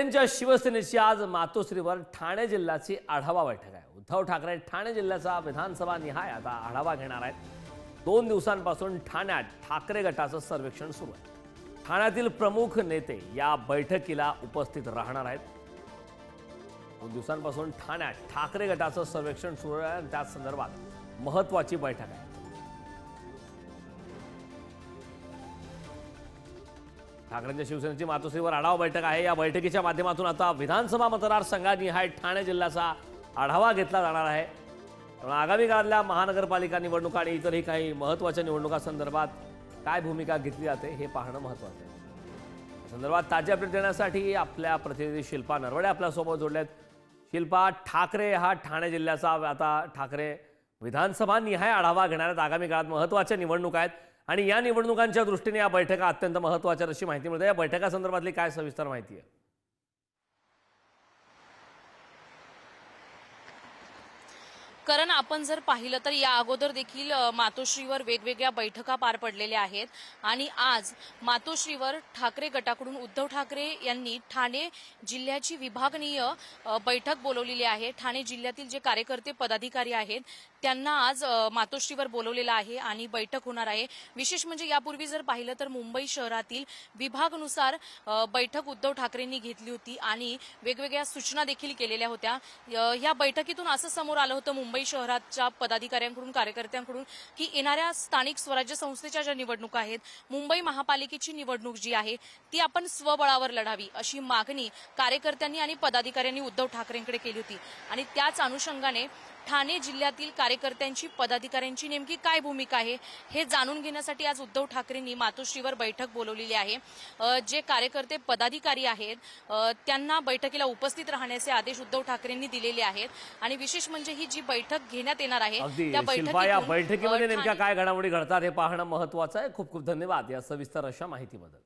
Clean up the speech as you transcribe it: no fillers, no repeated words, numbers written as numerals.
ठाकरेंच्या शिवसेनेची आज मातोश्रीवर ठाणे जिल्ह्याची आढावा बैठक आहे। उद्धव ठाकरे ठाणे जिल्ह्याचा विधानसभा निहाय आता आढावा घेणार आहेत। 2 दिवसांपासून ठाण्यात ठाकरे गटाचं सर्वेक्षण सुरू आहे। ठाण्यातील प्रमुख नेते या बैठकीला उपस्थित राहणार आहेत। 2 दिवसांपासून ठाण्यात ठाकरे गटाचं सर्वेक्षण सुरू आहे आणि त्या संदर्भात महत्त्वाची बैठक आहे। ठाकरेंच्या शिवसेनेची मातोश्रीवर आढावा बैठक आहे। या बैठकीच्या माध्यमातून आता विधानसभा मतदारसंघानिहाय ठाणे जिल्ह्याचा आढावा घेतला जाणार आहे। आगामी काळातल्या महानगरपालिका निवडणुका आणि इतरही काही महत्त्वाच्या निवडणुकांसंदर्भात काय भूमिका घेतली जाते हे पाहणं महत्त्वाचं आहे। या संदर्भात ताजे अपडेट देण्यासाठी आपल्या प्रतिनिधी शिल्पा नरवडे आपल्यासोबत जोडल्यात। शिल्पा, ठाकरे हा ठाणे जिल्ह्याचा आता ठाकरे विधानसभा निहाय आढावा घेणार आहेत। आगामी काळात महत्त्वाच्या निवडणुका आहेत आणि या निवडणुकांच्या दृष्टीने या बैठका अत्यंत महत्त्वाच्या अशी माहिती मिळते। या बैठकासंदर्भातली काय सविस्तर माहिती आहे? कारण आपण जर पाहिलं तर या अगोदर देखील मातोश्रीवर वेगवेगळ्या बैठका पार पडलेल्या आहेत आणि आज मातोश्रीवर ठाकरे गटाकडून उद्धव ठाकरे यांनी ठाणे जिल्ह्याची विभागनीय बैठक बोलवलेली आहे। ठाणे जिल्ह्यातील जे कार्यकर्ते पदाधिकारी आहेत त्यांना आज मातोश्रीवर बोलवलेलं आहे आणि बैठक होणार आहे। विशेष म्हणजे यापूर्वी जर पाहिलं तर मुंबई शहरातील विभागानुसार बैठक उद्धव ठाकरेंनी घेतली होती आणि वेगवेगळ्या सूचना देखील केलेल्या होत्या। या बैठकीतून असं समोर आलं होतं मुंबई शहराच्या पदाधिकाऱ्यांकडून कार्यकर्त्यांकडून की येणाऱ्या स्थानिक स्वराज्य संस्थेच्या ज्या निवडणुका आहेत, मुंबई महापालिकेची निवडणूक जी आहे ती आपण स्वबळावर लढावी अशी मागणी कार्यकर्त्यांनी आणि पदाधिकाऱ्यांनी उद्धव ठाकरेंकडे केली होती आणि त्याच अनुषंगाने ठाणे जिल्ह्यातील कार्यकर्त्यांची पदाधिकाऱ्यांची नेमकी काय भूमिका आहे हे जाणून घेण्यासाठी आज उद्धव ठाकरेंनी मातोश्रीवर बैठक बोलवलेली आहे। जे कार्यकर्ते पदाधिकारी आहेत त्यांना बैठकीला उपस्थित राहण्याचे आदेश उद्धव ठाकरेंनी दिलेले आहेत आणि विशेष म्हणजे ही जी बैठक घेण्यात येणार आहे त्या बैठकीमध्ये नेमक्या काय घडामोडी घडतात हे पाहणं महत्त्वाचं आहे। खूप खूप धन्यवाद या सविस्तर अशा माहितीबद्दल।